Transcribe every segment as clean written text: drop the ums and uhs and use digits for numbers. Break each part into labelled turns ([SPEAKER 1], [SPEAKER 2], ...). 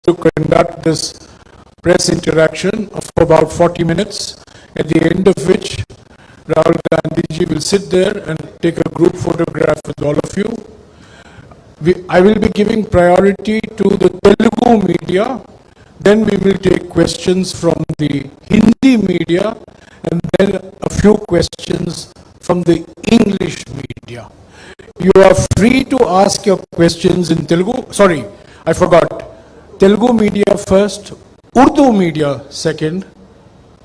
[SPEAKER 1] to conduct this press interaction for about 40 minutes, at the end of which Rahul Gandhi ji will sit there and take a group photograph with all of you. I will be giving priority to the Telugu media, then we will take questions from the Hindi media, and then a few questions from the English media. You are free to ask your questions in Telugu. Sorry, I forgot. Telugu media first, Urdu media second,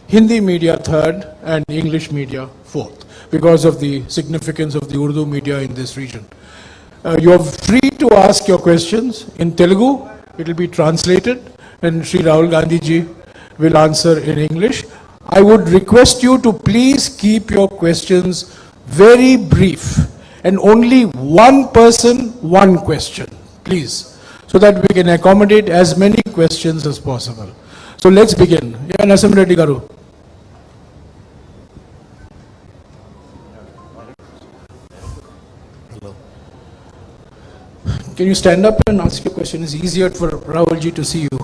[SPEAKER 1] Hindi media third, and English media fourth, because of the significance of the Urdu media in this region. You are free to ask your questions in Telugu. It will be translated, and Sri Rahul Gandhi ji will answer in English. I would request you to please keep your questions very brief, and only one person, one question, please, so that we can accommodate as many questions as possible. So let's begin. Yeah, Nasim Reddy Garu. Can you stand up and ask your question? It's easier for Rahul ji to see you.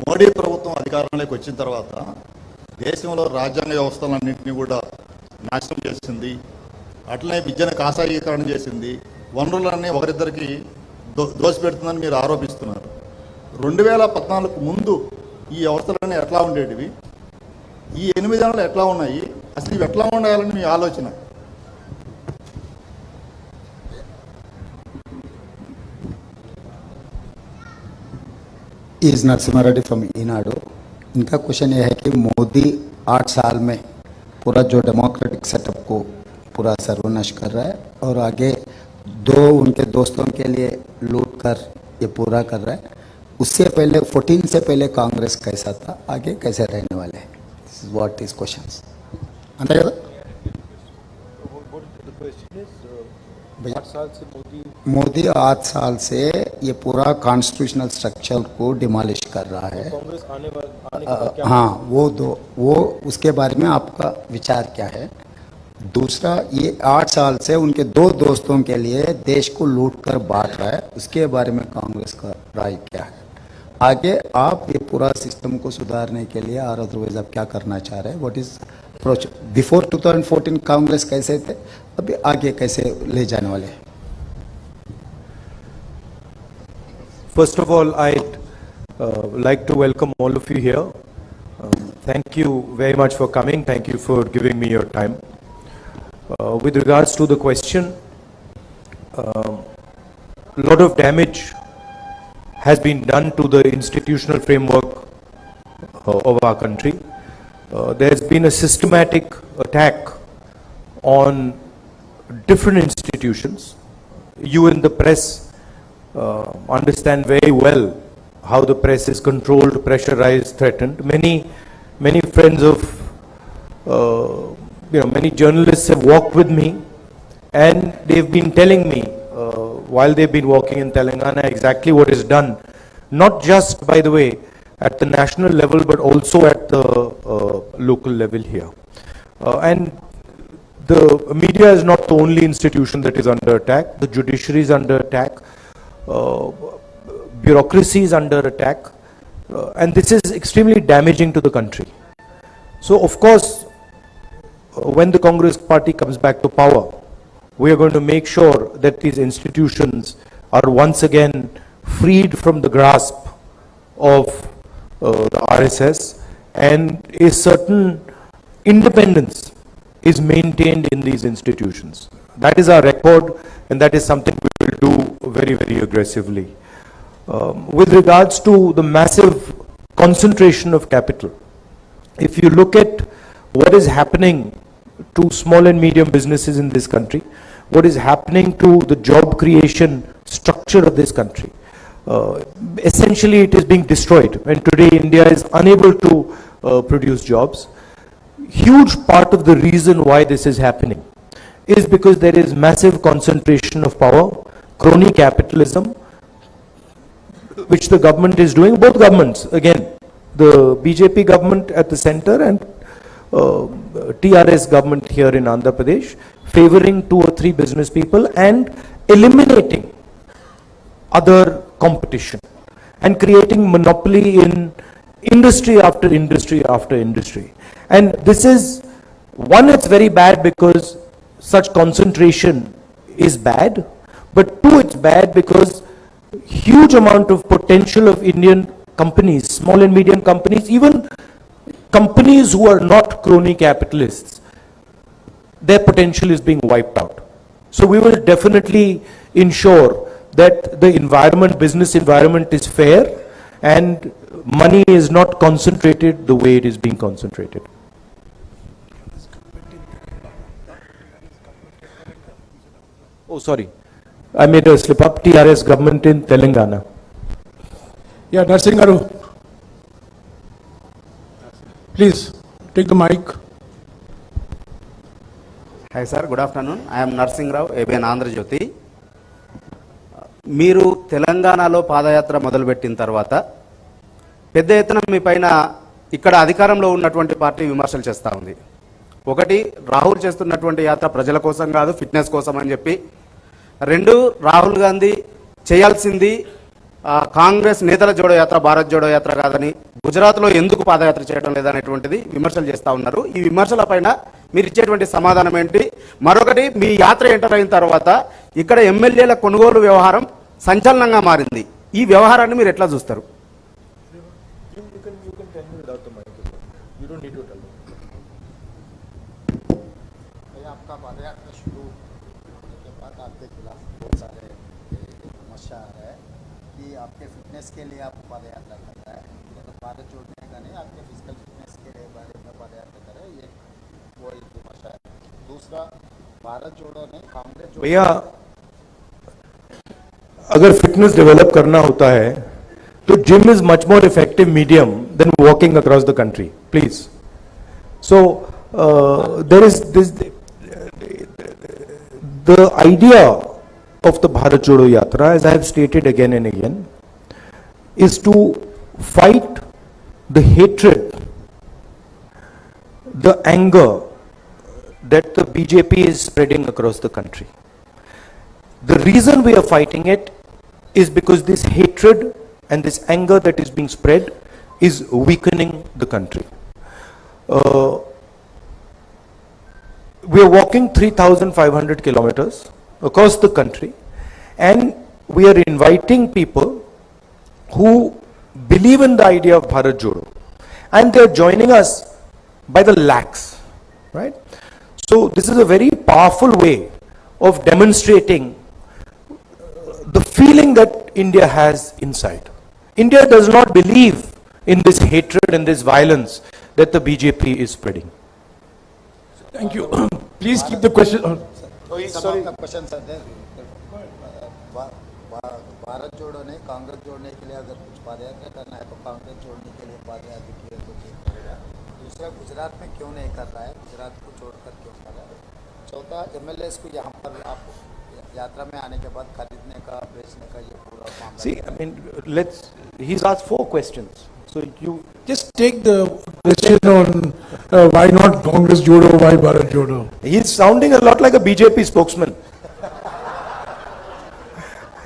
[SPEAKER 2] Modi ప్రభుత్వం అధికారంలోకి వచ్చిన తర్వాత దేశంలో రాజ్యాంగ వ్యవస్థలన్నింటినీ కూడా నాశనం చేసింది. అట్లనే విద్యను కాషాయీకరణ చేసింది. వనరులన్నీ ఒకరిద్దరికి దోసిపెడుతుందని మీరు ఆరోపిస్తున్నారు. 2014 ముందు ఈ వ్యవస్థలన్నీ ఎట్లా ఉండేటివి, ఈ 8 ఏళ్ళు ఎట్లా ఉన్నాయి, అసలు ఇవి ఎట్లా ఉండాలని మీ ఆలోచన?
[SPEAKER 3] Is Narasimha Reddy from Eenadu. इनका क्वेश्चन ये है कि मोदी 8 साल में पूरा जो डेमोक्रेटिक सेटअप को पूरा सर्वनाश कर रहा है और आगे उनके दोस्तों के लिए लूट कर ये पूरा कर रहा है. उससे पहले 14 से पहले कांग्रेस कैसा था, आगे कैसे रहने वाले हैं? What is questions? अंदर मोदी 8 साल से ये पूरा कॉन्स्टिट्यूशनल स्ट्रक्चर को डिमोलिश कर रहा है. कांग्रेस आने वाला हाँ, वो उसके बारे में आपका विचार क्या है? दूसरा, ये 8 साल से उनके 2 दोस्तों के लिए देश को लूट कर बांट रहा है, उसके बारे में कांग्रेस का राय क्या है? आगे आप ये पूरा सिस्टम को सुधारने के लिए और अदरवाइज आप क्या करना चाह रहे हैं? What is approach? Before 2014 Congress कैसे थे, अभी आगे कैसे ले जाने वाले हैं?
[SPEAKER 4] First of all, I'd like to welcome all of you here. Thank you very much for coming. Thank you for giving me your time. With regards to the question, a lot of damage has been done to the institutional framework of our country. There's been a systematic attack on different institutions. You in the press understand very well how the press is controlled, pressurized, threatened. Many friends of many journalists have walked with me, and they've been telling me while they've been walking in Telangana exactly what is done, not just, by the way, at the national level, but also at the local level here. And the media is not the only institution that is under attack. The judiciary is under attack. Bureaucracy is under attack. And this is extremely damaging to the country. So, of course, when the Congress party comes back to power, we are going to make sure that these institutions are once again freed from the grasp of the RSS, and a certain independence is maintained in these institutions. That is our record, and that is something we will do very, very aggressively. With regards to the massive concentration of capital, if you look at what is happening to small and medium businesses in this country, what is happening to the job creation structure of this country, essentially it is being destroyed, and today India is unable to produce jobs. Huge part of the reason why this is happening is because there is massive concentration of power, crony capitalism, which the government is doing, both governments, again, the BJP government at the center and TRS government here in Andhra Pradesh, favoring 2 or 3 business people and eliminating other competition. and creating monopoly in industry after industry after industry. And this is, one, it's very bad because such concentration is bad, but two, it's bad because huge amount of potential of Indian companies, small and medium companies, even companies who are not crony capitalists, their potential is being wiped out. So we will definitely ensure that the environment, business environment is fair and money is not concentrated the way it is being concentrated. Oh, sorry. I made a slip up. TRS government in Telangana.
[SPEAKER 1] Yeah, Narsingaru. Please, take the mic.
[SPEAKER 5] Hi sir, good afternoon. I am Narsing Rao, ABN Andhra Jyoti. మీరు తెలంగాణలో పాదయాత్ర మొదలుపెట్టిన తర్వాత పెద్ద ఎత్తున మీ పైన ఇక్కడ అధికారంలో ఉన్నటువంటి పార్టీ విమర్శలు చేస్తూ ఉంది. ఒకటి, రాహుల్ చేస్తున్నటువంటి యాత్ర ప్రజల కోసం కాదు, ఫిట్నెస్ కోసం అని చెప్పి. రెండు, రాహుల్ గాంధీ చేయాల్సింది కాంగ్రెస్ నేతల జోడో యాత్ర, భారత్ జోడో యాత్ర కాదని, గుజరాత్లో ఎందుకు పాదయాత్ర చేయడం లేదనేటువంటిది విమర్శలు చేస్తూ ఉన్నారు. ఈ విమర్శల పైన మీరు ఇచ్చేటువంటి సమాధానం ఏంటి? మరొకటి, మీ యాత్ర ఎంటర్ అయిన తర్వాత ఇక్కడ ఎమ్మెల్యేల కొనుగోలు వ్యవహారం సంచలనంగా మారింది. ఈ వ్యవహారాన్ని మీరు ఎట్లా చూస్తారు?
[SPEAKER 3] आपका पदयात्रा शुरू होने के बाद आपके खिलाफ बहुत सारे समस्या है कि आपके फिटनेस के लिए आप पदयात्रा कर रहे हैं, मतलब भारत जोड़ने का नहीं, आपके फिजिकल फिटनेस के लिए बारे में पदयात्रा कर रहे हैं, ये वो एक समस्या है. दूसरा, भारत जोड़ो ने कांग्रेस जोड़ो.
[SPEAKER 4] भैया, अगर फिटनेस डेवलप करना होता है तो gym is much more effective medium than walking across the country, please. So there is this, the idea of the Bharat Jodo Yatra, as I have stated again and again, is to fight the hatred, the anger that the BJP is spreading across the country. The reason we are fighting it is because this hatred and this anger that is being spread is weakening the country. We are walking 3,500 kilometers across the country, and we are inviting people who believe in the idea of Bharat Jodo, and they are joining us by the lakhs, right? So this is a very powerful way of demonstrating the feeling that India has inside. India does not believe in this hatred and this violence that the BJP is spreading.
[SPEAKER 1] Thank you. Please keep the question.
[SPEAKER 3] sorry. Question sir, Bharat जोड़ो ने कांग्रेस जोड़ने के लिए अगर कुछ पदयात्रा करना है तो कांग्रेस जोड़ने के लिए पदयात्रा किए तो ठीक रहेगा. दूसरा, गुजरात में क्यों नहीं कर रहा है, गुजरात को छोड़कर क्यों कर रहा है. चौथा, एमएलएस को यहाँ पर आप यात्रा में आने के बाद खरीदने का, बेचने का ये पूरा मामला.
[SPEAKER 4] See, I mean, he's asked 4 questions. So you
[SPEAKER 1] Just take the question on why not Congress Jodo, why Bharat Jodo.
[SPEAKER 4] He's sounding a lot like a BJP spokesman.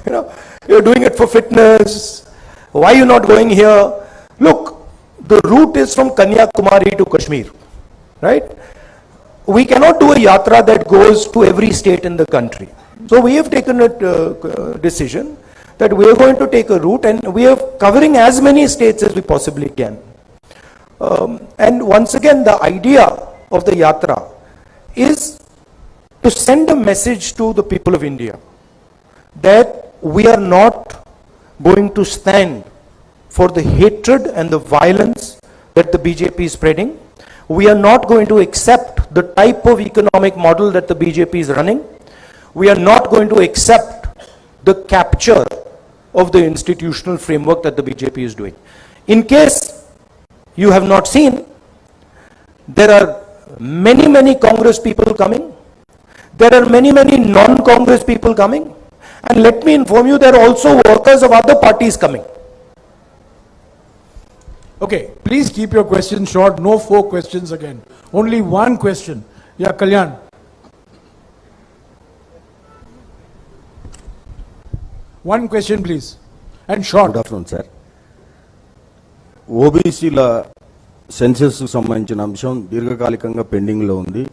[SPEAKER 4] You know, you're doing it for fitness. Why are you not going here? Look, the route is from Kanyakumari to Kashmir, right? We cannot do a yatra that goes to every state in the country. So we have taken a decision that we are going to take a route, and we are covering as many states as we possibly can. And once again, the idea of the yatra is to send a message to the people of India that we are not going to stand for the hatred and the violence that the BJP is spreading. We are not going to accept the type of economic model that the BJP is running. We are not going to accept the capture of the institutional framework that the BJP is doing. In case you have not seen, there are many Congress people coming. There are many non-Congress people coming. And let me inform you, there are also workers of other parties coming.
[SPEAKER 1] Okay, please keep your questions short. No 4 questions again. Only 1 question. Yeah, Kalyan. One question, please, and short.
[SPEAKER 6] Good afternoon, sir. ఓబీసీల సెన్సెస్కు సంబంధించిన అంశం దీర్ఘకాలికంగా పెండింగ్లో ఉంది.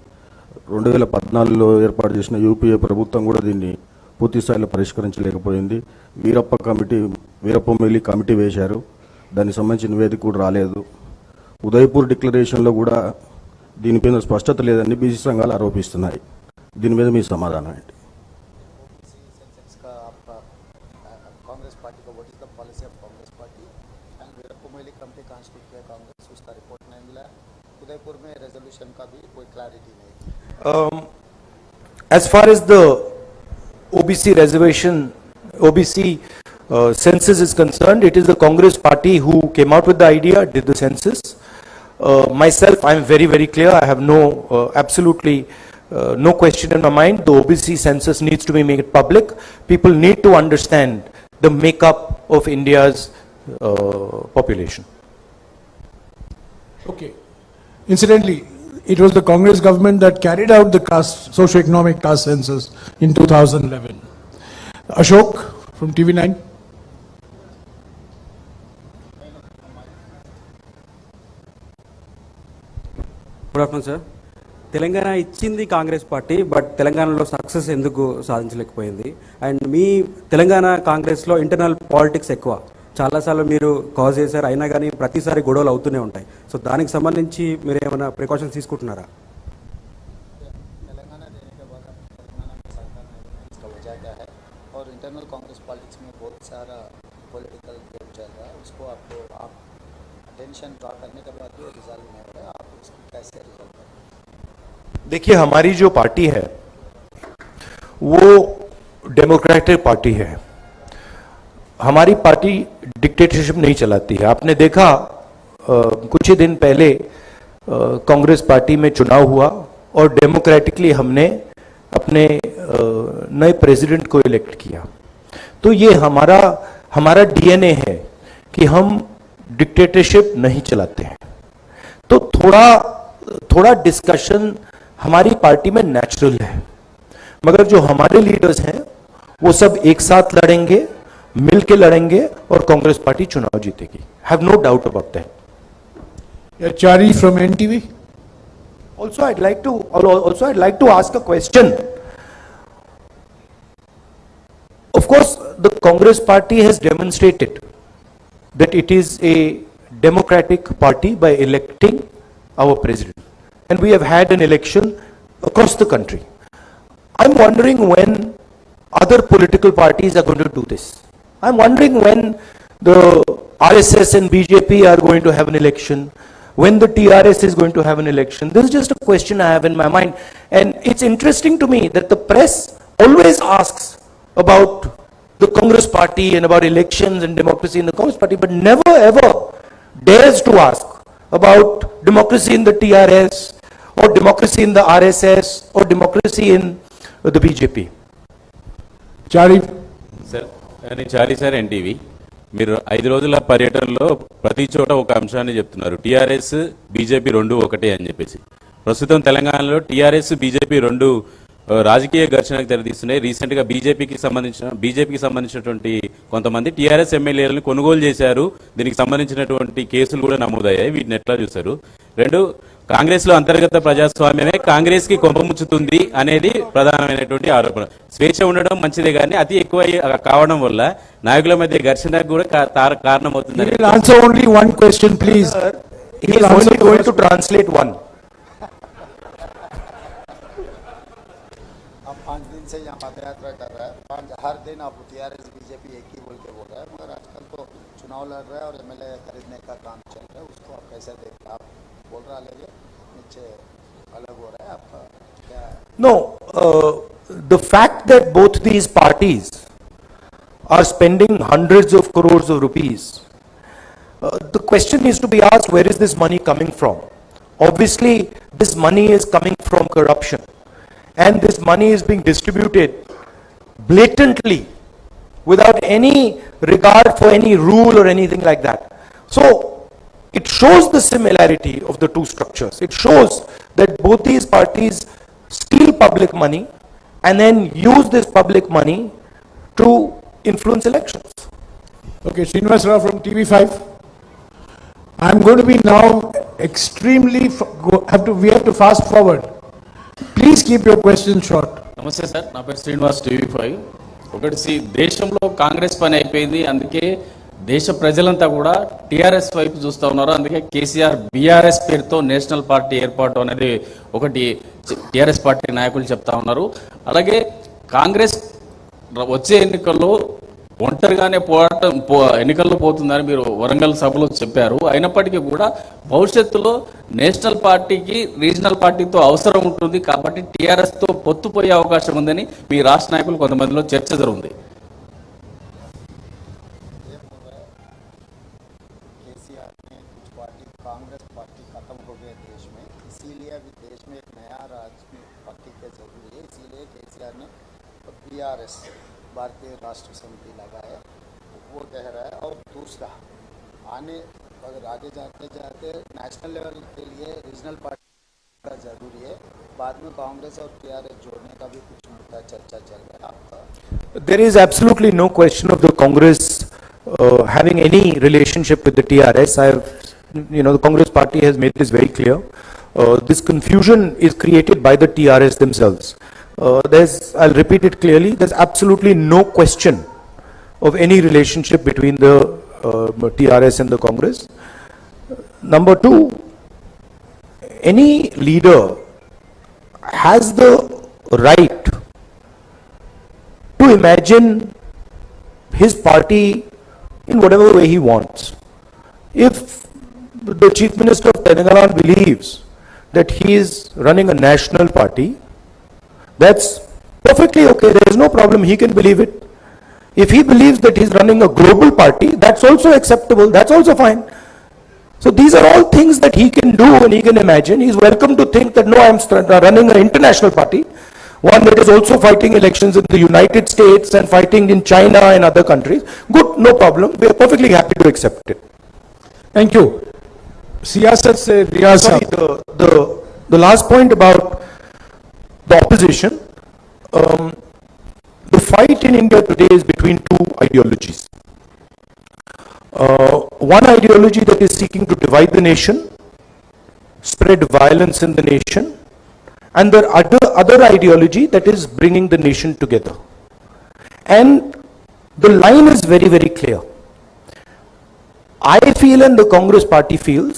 [SPEAKER 6] 2014లో ఏర్పాటు చేసిన UPA ప్రభుత్వం కూడా దీన్ని పూర్తి స్థాయిలో పరిష్కరించలేకపోయింది. వీరప్ప మొయిలీ కమిటీ వేశారు, దానికి సంబంధించిన నివేదిక కూడా రాలేదు. ఉదయపూర్ డిక్లరేషన్లో కూడా దీనిపైన స్పష్టత లేదని బీసీ సంఘాలు ఆరోపిస్తున్నాయి. దీని మీద మీ సమాధానం ఏంటి?
[SPEAKER 3] कांग्रेस पार्टी का what is the policy of Congress party and Veerappa Moily committee constitute किया कांग्रेस, उसका रिपोर्ट नहीं मिला. उदयपुर में रेजोल्यूशन का भी कोई क्लैरिटी नहीं.
[SPEAKER 4] As far as the OBC reservation, OBC census is concerned, it is the Congress party who came out with the idea, did the census. Myself, I am very, very clear. I have absolutely no question in my mind. The OBC census needs to be made public. People need to understand the makeup of India's population.
[SPEAKER 1] Okay. Incidentally, it was the Congress government that carried out the socio-economic caste census in 2011. Ashok from TV9.
[SPEAKER 7] Good afternoon sir. Telangana ఇచ్చింది Congress party, but తెలంగాణలో success ఎందుకు సాధించలేకపోయింది? And మీ తెలంగాణ కాంగ్రెస్లో internal politics ఎక్కువ, చాలాసార్లు మీరు cause చేశారు, అయినా కానీ ప్రతిసారి గొడవలు అవుతూనే ఉంటాయి. సో దానికి సంబంధించి మీరు ఏమైనా ప్రికాషన్స్ తీసుకుంటున్నారా?
[SPEAKER 3] तेलंगाना देने के बाद तेलंगाना में सरकार नहीं, इसका वजह क्या है? और इंटरनल कांग्रेस पॉलिटिक्स में बहुत सारा पॉलिटिकल गेम चल रहा है, उसको आप अटेंशन ड्रा करने के बाद भी रिजल्व नहीं हो रहा है, आप उसको कैसे रिजल्व करें?
[SPEAKER 4] देखिए, हमारी जो पार्टी है वो डेमोक्रेटिक पार्टी है. हमारी पार्टी डिक्टेटरशिप नहीं चलाती है. आपने देखा कुछ ही दिन पहले कांग्रेस पार्टी में चुनाव हुआ और डेमोक्रेटिकली हमने अपने नए प्रेसिडेंट को इलेक्ट किया. तो ये हमारा डीएनए है कि हम डिक्टेटरशिप नहीं चलाते हैं. तो थोड़ा डिस्कशन हमारी पार्टी में नेचुरल है, मगर जो हमारे लीडर्स हैं वो सब एक साथ लड़ेंगे, मिल के लड़ेंगे और कांग्रेस पार्टी चुनाव जीतेगी. Have no doubt about that.
[SPEAKER 1] Chari from NTV.
[SPEAKER 4] Also, I'd like to ask a question. Of course, the Congress party has demonstrated that it is a democratic party by electing our president. And we have had an election across the country. I'm wondering when other political parties are going to do this. I'm wondering when the RSS and BJP are going to have an election, when the TRS is going to have an election. This is just a question I have in my mind. And it's interesting to me that the press always asks about the Congress party and about elections and democracy in the Congress party, but never ever dares to ask about democracy in the TRS or democracy in the RSS or democracy in the BJP.
[SPEAKER 1] Chari.
[SPEAKER 8] Sir, నేను చారీ sir, NTV. మీరు 5 రోజుల పర్యటనలో ప్రతి చోట ఒక అంశాన్ని చెప్తున్నారు, TRS BJP రెండు ఒకటే అని చెప్పేసి. ప్రస్తుతం తెలంగాణలో టీఆర్ఎస్ బీజేపీ రెండు రాజకీయ ఘర్షణకు తెరదీస్తున్నాయి. రీసెంట్గా బీజేపీకి సంబంధించినటువంటి కొంతమంది టీఆర్ఎస్ ఎమ్మెల్యేలను కొనుగోలు చేశారు. దీనికి సంబంధించినటువంటి కేసులు కూడా నమోదయ్యాయి. వీటిని ఎట్లా చూస్తారు? 2, కాంగ్రెస్లో అంతర్గత ప్రజాస్వామ్యమే కాంగ్రెస్కి కొంపముచ్చుతుంది అనేది ప్రధానమైనటువంటి ఆరోపణ. స్వేచ్ఛ ఉండడం మంచిదే, కానీ అతి ఎక్కువ కావడం వల్ల నాయకుల మధ్య ఘర్షణకు కూడా కారణమవుతుంది.
[SPEAKER 1] Answer only one question, please.
[SPEAKER 4] He is only going to translate one.
[SPEAKER 3] आप 5 दिन से यहाँ पद यात्रा कर रहा है, हर दिन आप TRS बीजेपी एक ही बोल के बोल रहा है, मगर आजकल तो चुनाव लड़ रहा है और MLA खरीदने का काम चल रहा है, उसको आप कैसे देखते हैं? आप बोल रहा है नीचे अलग हो रहा है आपका क्या?
[SPEAKER 4] No, the fact that both these parties are spending hundreds of crores of rupees, the question needs to be asked, where is this money coming from? Obviously, this money is coming from corruption, and this money is being distributed blatantly without any regard for any rule or anything like that. So, it shows the similarity of the two structures. It shows that both these parties steal public money and then use this public money to influence elections.
[SPEAKER 1] Okay, Srinivas Rao from TV5. I'm going to be now extremely, we have to fast forward. Please keep your questions short.
[SPEAKER 9] నమస్తే sir, నా పేరు Srinivas, TV5. ఒకటి దేశంలో కాంగ్రెస్ పని అయిపోయింది, అందుకే దేశ ప్రజలంతా కూడా టీఆర్ఎస్ వైపు చూస్తూ ఉన్నారు. అందుకే కేసీఆర్ బీఆర్ఎస్ పేరుతో నేషనల్ పార్టీ ఏర్పాటు అనేది ఒకటి టీఆర్ఎస్ పార్టీ నాయకులు చెప్తా ఉన్నారు. అలాగే కాంగ్రెస్ వచ్చే ఎన్నికల్లో ఒంటరిగానే ఎన్నికల్లో పోతుందని మీరు వరంగల్ సభలో చెప్పారు. అయినప్పటికీ కూడా భవిష్యత్తులో నేషనల్ పార్టీకి రీజనల్ పార్టీతో అవసరం ఉంటుంది, కాబట్టి టీఆర్ఎస్తో పొత్తుపోయే అవకాశం ఉందని మీ రాష్ట్ర నాయకులు కొంతమందిలో చర్చ జరుగుతుంది.
[SPEAKER 3] कांग्रेस पार्टी खत्म हो गए देश में, इसीलिए अभी देश में एक नया राजनीतिक पार्टी की जरूरी है, इसीलिए केसीआर ने बीआरएस भारतीय राष्ट्र समिति लगाया, वो कह रहा है। और दूसरा, अगर आगे जाते जाते नेशनल लेवल के लिए रीजनल पार्टी का जरूरी है, बाद में कांग्रेस और टीआरएस जोड़ने का भी कुछ मुद्दा चर्चा चल रहा है आपका?
[SPEAKER 4] There is absolutely no question of the Congress having any relationship with the TRS. The Congress party has made this very clear. This confusion is created by the TRS themselves. I'll repeat it clearly, there's absolutely no question of any relationship between the TRS and the Congress. Number two, any leader has the right to imagine his party in whatever way he wants. If the Chief Minister of Telangana believes that he is running a national party, that's perfectly okay. There is no problem. He can believe it. If he believes that he is running a global party, that's also acceptable. That's also fine. So these are all things that he can do and he can imagine. He is welcome to think that no, I am running an international party, one that is also fighting elections in the United States and fighting in China and other countries. Good, no problem. We are perfectly happy to accept it.
[SPEAKER 1] Thank you. Siyasat se Riyaz
[SPEAKER 4] Sorry, the last point about the opposition. The fight in India today is between two ideologies. One ideology that is seeking to divide the nation, spread violence in the nation, and the other ideology that is bringing the nation together. And the line is very, very clear. I feel and the Congress party feels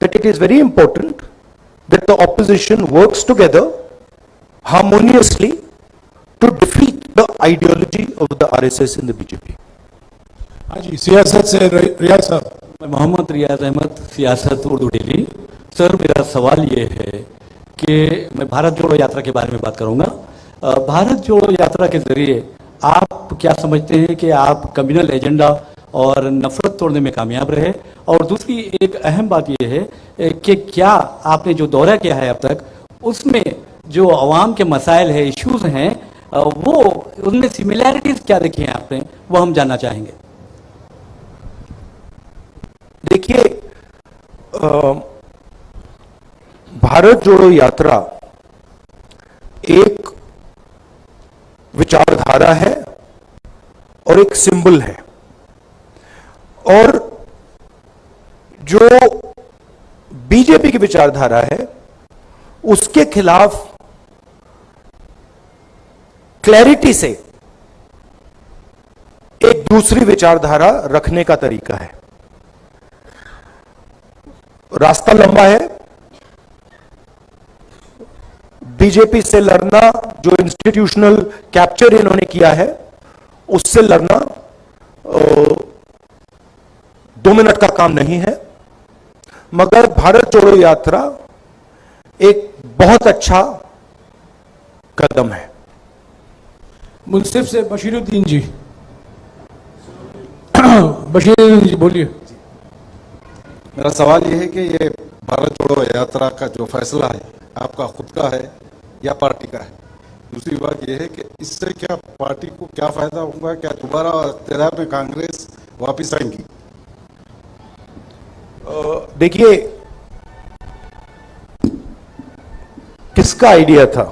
[SPEAKER 4] that it is very important that the opposition works together harmoniously to defeat the ideology of the RSS and the BJP.
[SPEAKER 1] हाँ जी, सियासत से रियाज साहब।
[SPEAKER 10] मैं मोहम्मद रियाज अहमद, सियासत Urdu daily. Sir, मेरा सवाल ये है कि मैं भारत जोड़ो यात्रा के बारे में बात करूंगा। भारत जोड़ो यात्रा के जरिए आप क्या समझते हैं कि आप कम्युनल एजेंडा और नफरत तोड़ने में कामयाब रहे? और दूसरी एक अहम बात यह है कि क्या आपने जो दौरा किया है अब तक, उसमें जो अवाम के मसाइल है, इश्यूज हैं, वो उनमें सिमिलैरिटीज क्या देखी हैं आपने, वो हम जानना चाहेंगे।
[SPEAKER 4] देखिए, भारत जोड़ो यात्रा एक विचारधारा है और एक सिंबल है, और जो बीजेपी की विचारधारा है उसके खिलाफ क्लैरिटी से एक दूसरी विचारधारा रखने का तरीका है। रास्ता लंबा है। बीजेपी से लड़ना, जो इंस्टीट्यूशनल कैप्चर इन्होंने किया है, उससे लड़ना 2 मिनट का काम नहीं है, मगर भारत जोड़ो यात्रा एक बहुत अच्छा कदम है।
[SPEAKER 1] मुंसिफ से बशीरुद्दीन जी। बशीरुद्दीन जी बोलिए।
[SPEAKER 11] मेरा सवाल ये है कि ये भारत जोड़ो यात्रा का जो फैसला है, आपका खुद का है या पार्टी का है? दूसरी बात यह है कि इससे क्या पार्टी को क्या फायदा होगा? क्या दोबारा इक़्तिदार में कांग्रेस वापस आएंगी?
[SPEAKER 4] देखिए, किसका आइडिया था?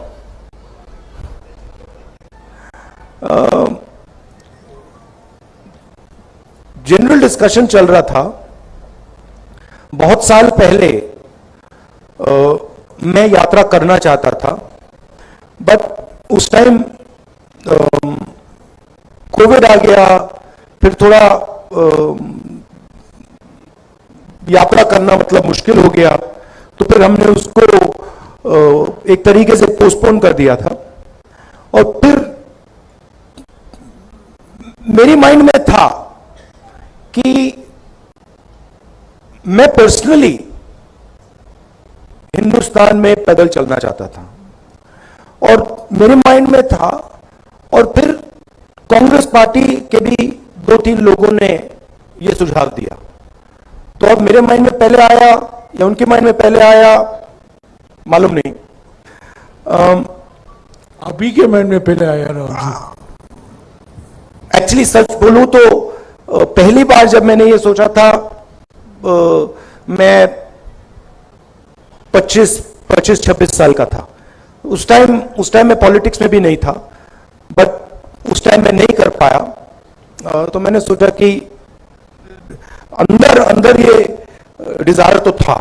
[SPEAKER 4] जनरल डिस्कशन चल रहा था बहुत साल पहले मैं यात्रा करना चाहता था, बट उस टाइम कोविड आ गया, फिर थोड़ा यात्रा करना मतलब मुश्किल हो गया, तो फिर हमने उसको एक तरीके से पोस्टपोन कर दिया था। और फिर मेरी माइंड में था कि मैं पर्सनली हिंदुस्तान में पैदल चलना चाहता था, और मेरे माइंड में था, और फिर कांग्रेस पार्टी के भी 2-3 लोगों ने यह सुझाव दिया। तो अब मेरे माइंड में पहले आया या उनके माइंड में पहले आया, मालूम नहीं।
[SPEAKER 1] अभी के माइंड में पहले आया राहुल जी?
[SPEAKER 4] एक्चुअली सच बोलूं तो पहली बार जब मैंने ये सोचा था, मैं 25-26 साल का था। उस टाइम मैं पॉलिटिक्स में भी नहीं था, बट उस टाइम मैं नहीं कर पाया। तो मैंने सोचा कि अंदर ये डिजायर तो था,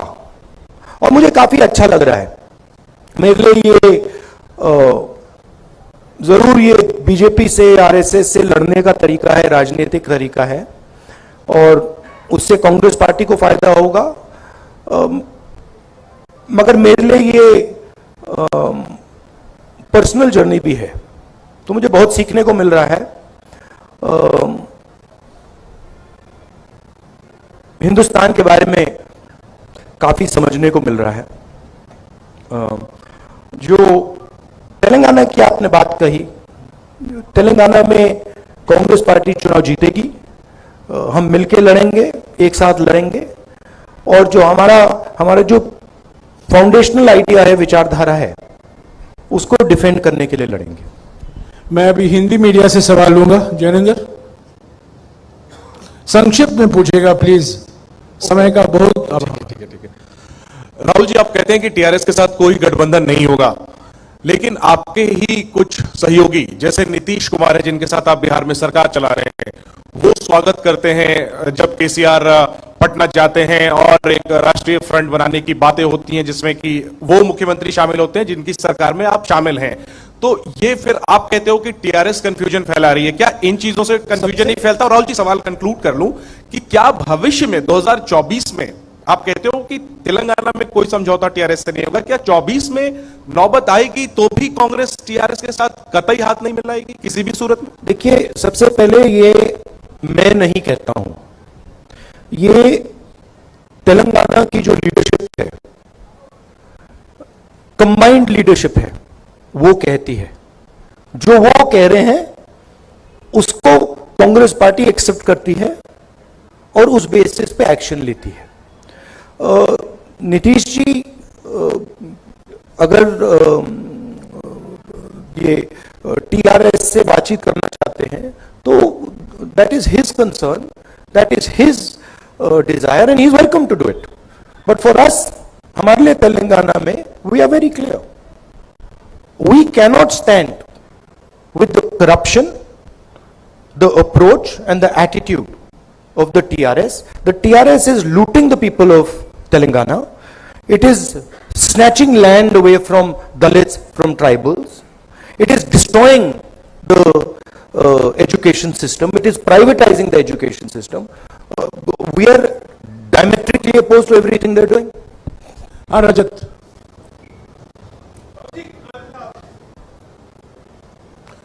[SPEAKER 4] और मुझे काफी अच्छा लग रहा है। मेरे लिए ये जरूर ये बीजेपी से, आरएसएस से लड़ने का तरीका है, राजनीतिक तरीका है, और उससे कांग्रेस पार्टी को फायदा होगा। मगर मेरे लिए ये पर्सनल जर्नी भी है, तो मुझे बहुत सीखने को मिल रहा है। हिंदुस्तान के बारे में काफी समझने को मिल रहा है। जो तेलंगाना की आपने बात कही, तेलंगाना में कांग्रेस पार्टी चुनाव जीतेगी, हम मिलकर लड़ेंगे, एक साथ लड़ेंगे, और जो हमारा जो फाउंडेशनल आइडिया है, विचारधारा है, उसको डिफेंड करने के लिए लड़ेंगे।
[SPEAKER 1] मैं अभी हिंदी मीडिया से सवाल लूंगा। जैनेंद्र, संक्षिप्त में पूछेगा प्लीज, समय का बहुत अभाव।
[SPEAKER 12] ठीक है। राहुल जी, आप कहते हैं कि टीआरएस के साथ कोई गठबंधन नहीं होगा, लेकिन आपके ही कुछ सहयोगी जैसे नीतीश कुमार है, जिनके साथ आप बिहार में सरकार चला रहे हैं, वो स्वागत करते हैं जब केसीआर पटना जाते हैं और एक राष्ट्रीय फ्रंट बनाने की बातें होती हैं, जिसमें कि वो मुख्यमंत्री शामिल होते हैं जिनकी सरकार में आप शामिल हैं। तो ये फिर आप कहते हो कि टीआरएस कंफ्यूजन फैला रही है, क्या इन चीजों से कंफ्यूजन नहीं फैलता? और राहुल जी, सवाल कंक्लूड कर लूं कि क्या भविष्य में 2024 में आप कहते हो कि तेलंगाना में कोई समझौता टीआरएस से नहीं होगा, क्या 24 में नौबत आएगी तो भी कांग्रेस टीआरएस के साथ कतई हाथ नहीं मिलाएगी किसी भी सूरत में?
[SPEAKER 4] देखिए, सबसे पहले ये मैं नहीं कहता हूं, ये तेलंगाना की जो लीडरशिप है, कंबाइंड लीडरशिप है, वो कहती है। जो वो कह रहे हैं उसको कांग्रेस पार्टी एक्सेप्ट करती है और उस बेसिस पे एक्शन लेती है। नीतीश जी अगर ये टीआरएस से बातचीत करना चाहते हैं तो that is his concern, that is his desire, and he is welcome to do it. But for us, हमारे लिए तेलंगाना में we are very clear, we cannot stand with the corruption, the approach and the attitude of the TRS. The TRS is looting the people of Telangana. It is snatching land away from Dalits, from tribals. It is destroying the education system. It is privatizing the education system. We are diametrically opposed to everything they're doing.
[SPEAKER 1] Rajat.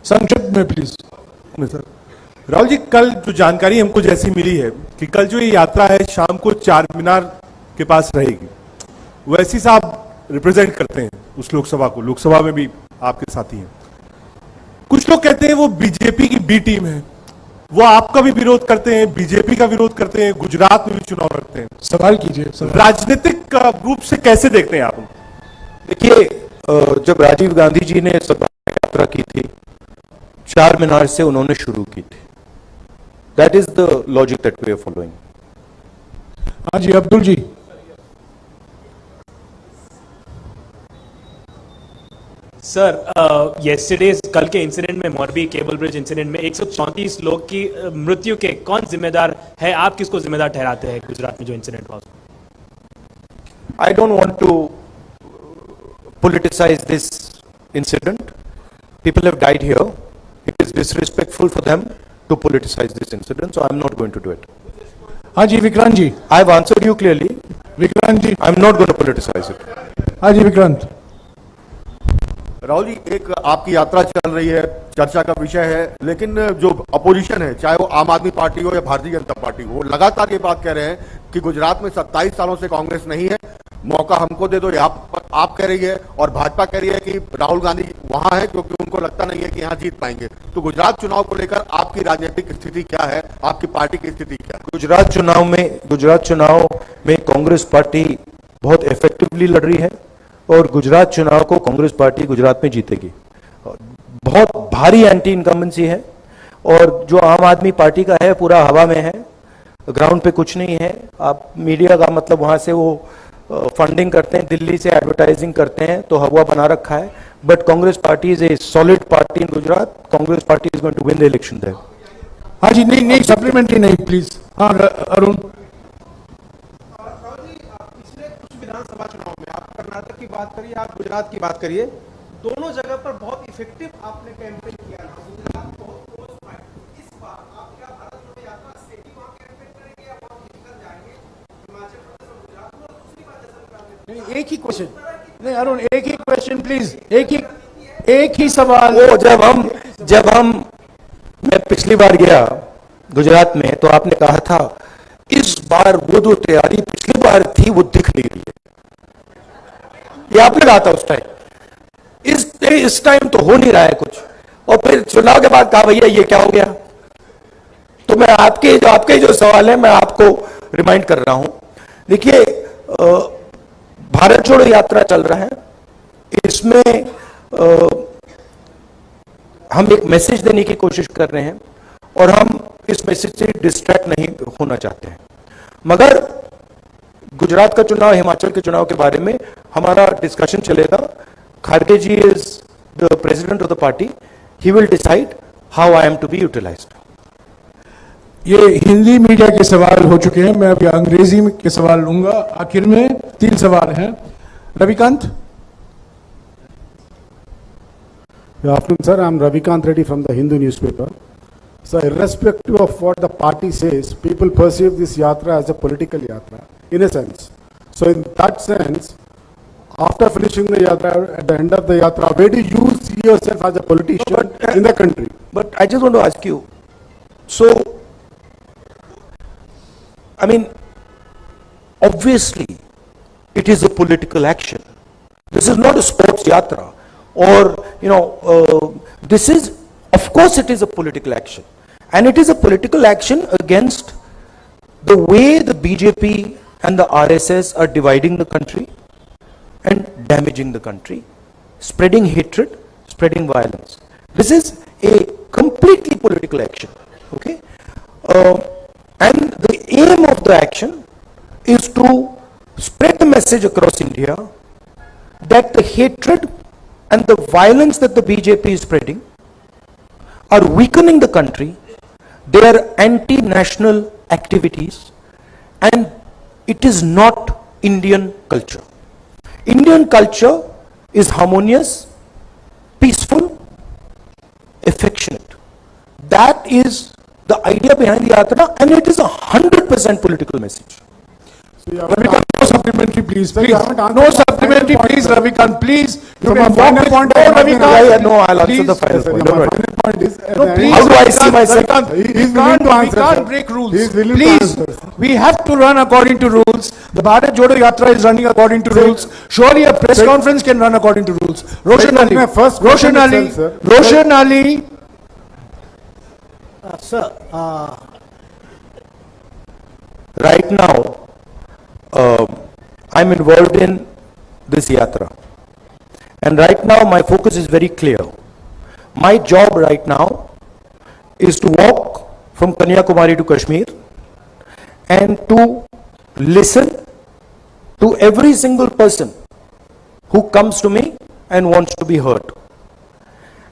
[SPEAKER 1] संक्षिप्त में please.
[SPEAKER 13] Sir, Rahul ji, कल जो जानकारी हमको जैसी मिली है कि कल जो ये यात्रा है शाम को चार मीनार के पास रहेगी, वैसी से आप रिप्रेजेंट करते हैं उस लोकसभा को, लोकसभा में भी आपके साथी हैं। कुछ लोग कहते हैं वो बीजेपी की बी टीम है, वो आपका भी विरोध करते हैं, बीजेपी का विरोध करते हैं, गुजरात में भी चुनाव लड़ते हैं।
[SPEAKER 1] सवाल कीजिए।
[SPEAKER 13] राजनीतिक रूप से कैसे देखते हैं आप?
[SPEAKER 4] देखिए, जब राजीव गांधी जी ने सभा यात्रा की थी, चार मीनार से उन्होंने शुरू की थी। That is the logic that we are following.
[SPEAKER 1] हाँ जी, अब्दुल जी।
[SPEAKER 14] सर, येस्टरडे कल के इंसिडेंट में, मोरबी केबल ब्रिज इंसिडेंट में 134 लोग की मृत्यु के कौन जिम्मेदार है? आप किसको जिम्मेदार ठहराते हैं गुजरात में जो इंसिडेंट हुआ?
[SPEAKER 4] I don't want to politicize this incident. People have died here. It is disrespectful for them to politicize this incident, so I'm not going to do it.
[SPEAKER 1] Haji Vikrant ji.
[SPEAKER 4] I've answered you clearly.
[SPEAKER 1] Vikrant ji.
[SPEAKER 4] I'm not going to politicize it.
[SPEAKER 1] Haji Vikrant.
[SPEAKER 15] Rahul ji, एक आपकी यात्रा चल रही है, चर्चा का विषय है, लेकिन जो अपोजिशन है, चाहे वो आम आदमी पार्टी हो या भारतीय जनता पार्टी हो, वो लगातार ये बात कह रहे हैं कि गुजरात में 27 सालों से कांग्रेस नहीं है, मौका हमको दे दो, आप कह रही है, और भाजपा कह रही है कि राहुल गांधी वहां है क्योंकि उनको लगता नहीं है कि यहाँ जीत पाएंगे। तो गुजरात चुनाव को लेकर आपकी राजनीतिक स्थिति क्या है, आपकी पार्टी की स्थिति क्या है?
[SPEAKER 4] गुजरात चुनाव में कांग्रेस पार्टी बहुत इफेक्टिवली लड़ रही है और गुजरात चुनाव को कांग्रेस पार्टी गुजरात में जीतेगी। बहुत भारी एंटी इनकम्बेंसी है और जो आम आदमी पार्टी का है पूरा हवा में है, ग्राउंड पे कुछ नहीं है। आप मीडिया का मतलब वहां से वो फंडिंग करते हैं, दिल्ली से एडवर्टाइजिंग करते हैं, तो हवा बना रखा है। But Congress party is a solid party in Gujarat. Congress party is going to win the election there.
[SPEAKER 1] हाँ जी, नहीं सप्लीमेंट्री नहीं प्लीज। हाँ अरुण।
[SPEAKER 16] विधानसभा चुनाव में आप कर्नाटक की बात करिए, आप गुजरात की बात करिए, दोनों जगह पर बहुत इफेक्टिव आपने कैंपेन किया। गुजरात बहुत क्लोज था। इस बार आप क्या भारत जोड़ो यात्रा से ही वहां कैंपेन करेंगे या वहां निकल जाएंगे हिमाचल प्रदेश और गुजरात में? दूसरी बात जैसा
[SPEAKER 1] एक ही क्वेश्चन, नहीं अरुण, एक ही क्वेश्चन प्लीज, एक ही सवाल।
[SPEAKER 4] वो जब हम मैं पिछली बार गया गुजरात में तो आपने कहा था इस बार वो जो तैयारी पिछली बार थी वो दिख नहीं रही है, ये आपने कहा था उस टाइम। इस टाइम तो हो नहीं रहा है कुछ, और फिर चुनाव के बाद कहा भैया ये क्या हो गया। तो मैं आपके जो सवाल है मैं आपको रिमाइंड कर रहा हूं। देखिए, भारत जोड़ो यात्रा चल रहा है, इसमें हम एक मैसेज देने की कोशिश कर रहे हैं और हम इस मैसेज से डिस्ट्रैक्ट नहीं होना चाहते हैं। मगर गुजरात का चुनाव, हिमाचल के चुनाव के बारे में हमारा डिस्कशन चलेगा। Kharge ji is the president of the party, he will decide how I am to be utilized.
[SPEAKER 1] ये हिंदी मीडिया के सवाल हो चुके हैं, मैं अभी अंग्रेजी के सवाल लूंगा। आखिर में 3 सवाल हैं। Ravikant.
[SPEAKER 17] Good afternoon, sir. I'm Ravikant Reddy from the Hindu newspaper. So, irrespective of what the party says, people perceive this yatra as a political yatra, in a sense. So, in that sense, after finishing the yatra, at the end of the yatra, where do you see yourself as a politician in the country?
[SPEAKER 4] But I just want to ask you, so, I mean, obviously, it is a political action. This is not a sports yatra. Or, this is, of course it is a political action. And it is a political action against the way the BJP and the RSS are dividing the country and damaging the country, spreading hatred, spreading violence. This is a completely political action, okay? And the aim of the action is to spread the message across India that the hatred and the violence that the BJP is spreading are weakening the country. They are anti-national activities and it is not Indian culture. Indian culture is harmonious, peaceful, affectionate. That is the idea behind the yatra and it is a 100% political message.
[SPEAKER 17] So,
[SPEAKER 1] Ravikant, no supplementary please. No supplementary please, Ravikant, please. You can
[SPEAKER 17] final point.
[SPEAKER 1] No, Ravikant.
[SPEAKER 4] No, I'll answer the final point.
[SPEAKER 17] My final point is,
[SPEAKER 1] no, please.
[SPEAKER 4] How do I see myself?
[SPEAKER 1] We can't break rules. Please, we have to run according to rules. The Bharat Jodo Yatra is running according to rules. Surely a press conference can run according to rules. Roshan Ali.
[SPEAKER 16] Sir,
[SPEAKER 4] right now, I'm involved in this yatra. And right now my focus is very clear. My job right now is to walk from Kanyakumari to Kashmir and to listen to every single person who comes to me and wants to be heard.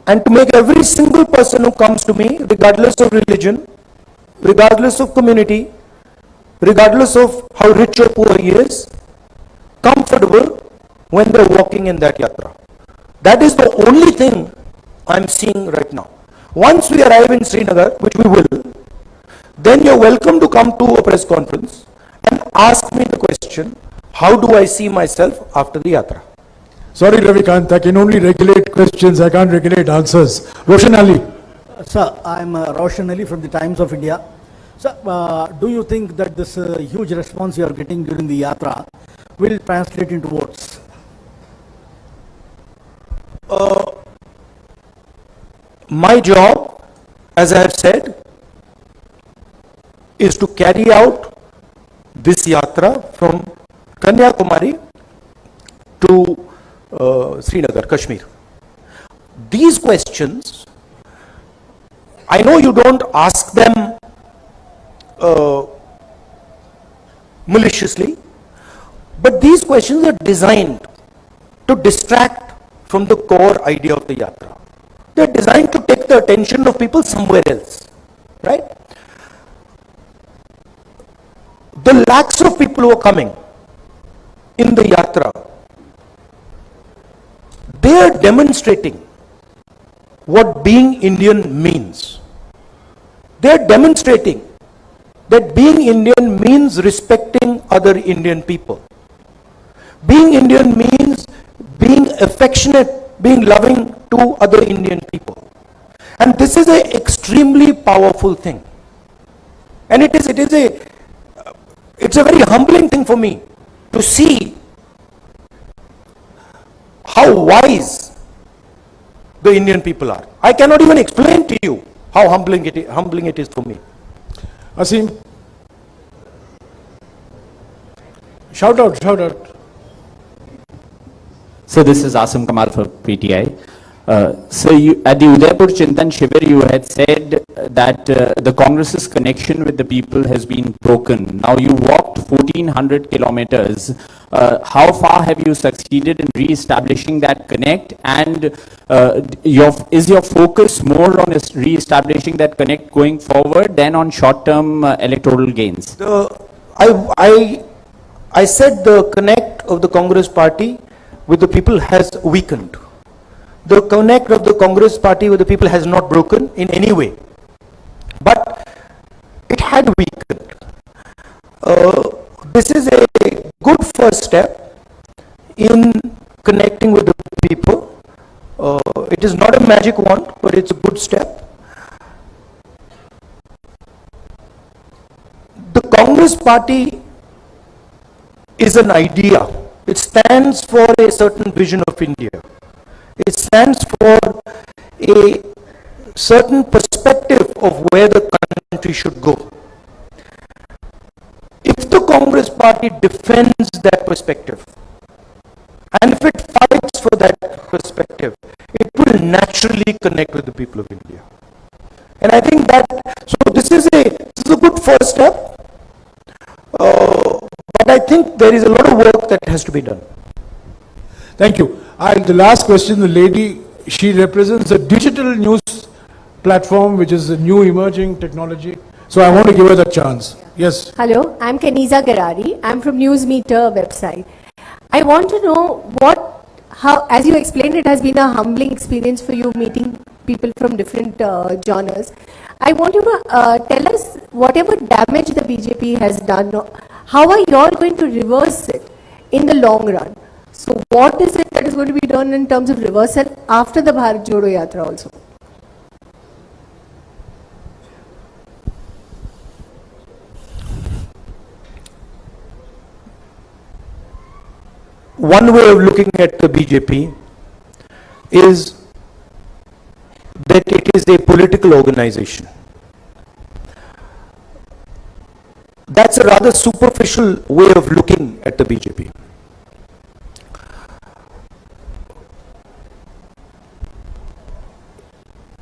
[SPEAKER 4] And to make every single person who comes to me, regardless of religion, regardless of community, regardless of how rich or poor he is, comfortable when they're walking in that yatra. That is the only thing I'm seeing right now. Once we arrive in Srinagar, which we will, then you're welcome to come to a press conference and ask me the question, how do I see myself after the yatra?
[SPEAKER 1] Sorry, Ravikant, I can only regulate questions, I can't regulate answers. Roshan Ali.
[SPEAKER 18] Sir, I'm Roshan Ali from the Times of India. Sir, do you think that this huge response you are getting during the yatra will translate into votes?
[SPEAKER 4] My job, as I have said, is to carry out this yatra from Kanyakumari to Srinagar, Kashmir. These questions, I know you don't ask them maliciously, but these questions are designed to distract from the core idea of the yatra. They're designed to take the attention of people somewhere else, right? The lakhs of people who are coming in the yatra, they are demonstrating what being Indian means. They are demonstrating that being Indian means respecting other Indian people. Being Indian means being affectionate, being loving to other Indian people. And this is an extremely powerful thing. And it's a very humbling thing for me to see how wise the Indian people are. I cannot even explain to you how humbling it is for me.
[SPEAKER 1] Asim. Shout out, shout out.
[SPEAKER 19] So this is Asim Kamal for PTI. So you, at the Udaipur Chintan Shivir, you had said that the Congress's connection with the people has been broken. Now you walked 1400 kilometers. How far have you succeeded in re-establishing that connect? And is your focus more on re-establishing that connect going forward than on short-term electoral gains?
[SPEAKER 4] I said the connect of the Congress party with the people has weakened. The connect of the Congress party with the people has not broken in any way, but it had weakened. This is a good first step in connecting with the people. It is not a magic wand, but it's a good step. The Congress party is an idea. It stands for a certain vision of India. It stands for a certain perspective of where the country should go. If the Congress party defends that perspective, and if it fights for that perspective, it will naturally connect with the people of India. And I think that, so this is a good first step, but I think there is a lot of work that has to be done.
[SPEAKER 1] Thank you. The last question, the lady, she represents a digital news platform, which is a new emerging technology. So I want to give her the chance. Yes.
[SPEAKER 20] Hello, I'm Kaniza Garari. I'm from Newsmeter website. I want to know how, as you explained, it has been a humbling experience for you meeting people from different genres. I want you to tell us whatever damage the BJP has done, how are you all going to reverse it in the long run? So what is it that is going to be done in terms of reversal after the Bharat Jodo Yatra also?
[SPEAKER 4] One way of looking at the BJP is that it is a political organization. That's a rather superficial way of looking at the BJP.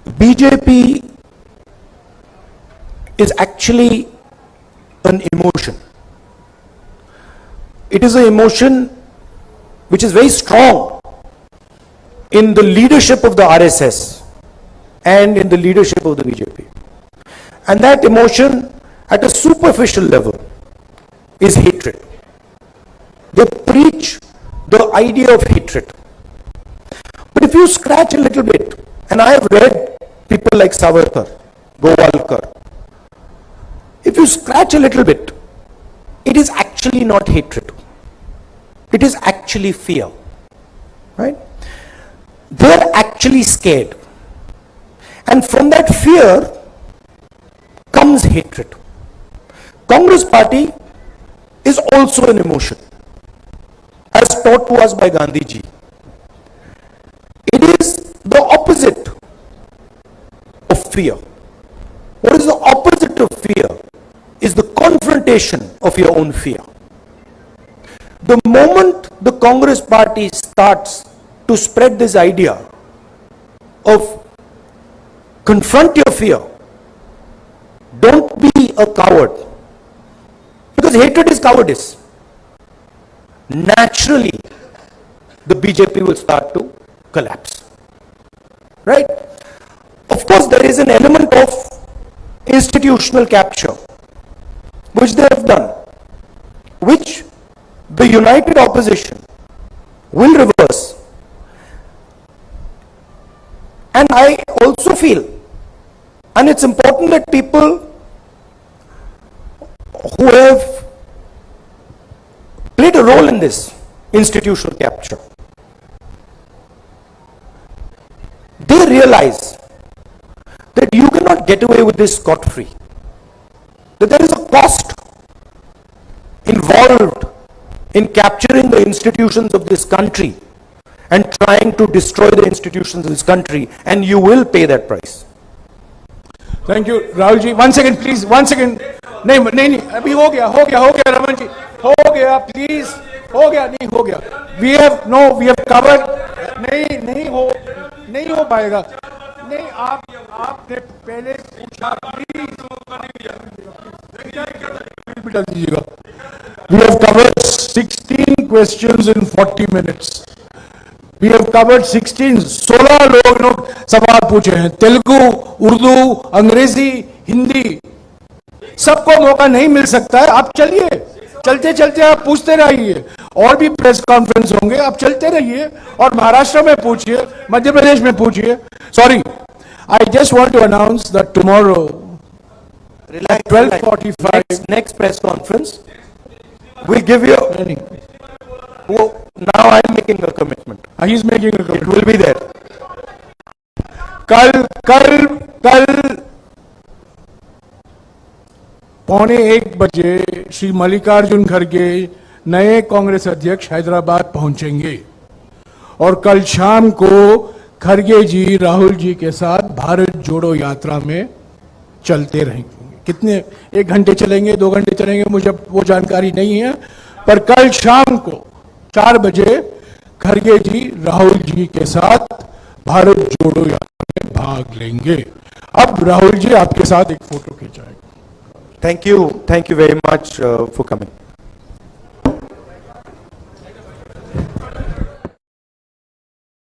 [SPEAKER 4] BJP is actually an emotion. It is an emotion which is very strong in the leadership of the RSS and in the leadership of the BJP. And that emotion at a superficial level is hatred. They preach the idea of hatred. But if you scratch a little bit, and I have read people like Savarkar, Gowalkar, if you scratch a little bit, it is actually not hatred. It is actually fear, right? They're actually scared. And from that fear comes hatred. Congress party is also an emotion, as taught to us by Gandhiji. It is the opposite of fear. What is the opposite of fear? Is the confrontation of your own fear. The moment the Congress party starts to spread this idea of confront your fear, don't be a coward, because hatred is cowardice, naturally the BJP will start to collapse, right? Of course, there is an element of institutional capture, which they have done, which the united opposition will reverse. And I also feel, and it's important that people who have played a role in this institutional capture, they realize that you cannot get away with this scot-free, that there is a cost involved in capturing the institutions of this country and trying to destroy the institutions of this country, and you will pay that price.
[SPEAKER 1] Thank you, Rahul ji. 1 second, please. 1 second. नहीं नहीं नहीं अभी हो गया रमन जी, हो गया please, हो गया. We have covered. नहीं हो पाएगा. नहीं आपने पहले पूछा, please. We have covered 16 questions in 40 minutes. We have covered 16 लोग सवाल पूछे हैं, तेलुगु, उर्दू, अंग्रेजी, हिंदी. सबको मौका नहीं मिल सकता है. आप चलिए, चलते आप पूछते रहिए. और भी प्रेस कॉन्फ्रेंस होंगे, आप चलते रहिए और महाराष्ट्र में पूछिए, मध्य प्रदेश में पूछिए. Sorry, I just want to announce that tomorrow at 12:45
[SPEAKER 4] next press conference we'll give you. Now I'm making a commitment.
[SPEAKER 1] He's making a commitment.
[SPEAKER 4] It will be there.
[SPEAKER 1] कल 1:45 श्री मल्लिकार्जुन खड़गे नए कांग्रेस अध्यक्ष हैदराबाद पहुंचेंगे और कल शाम को खड़गे जी राहुल जी के साथ भारत जोड़ो यात्रा में चलते रहेंगे. कितने, 1 घंटे चलेंगे, 2 घंटे चलेंगे, मुझे वो जानकारी नहीं है, पर कल शाम को 4 बजे खड़गे जी राहुल जी के साथ भारत जोड़ो यात्रा में भाग लेंगे. अब राहुल जी आपके साथ एक photo खिंचाएंगे.
[SPEAKER 4] Thank you very much for coming.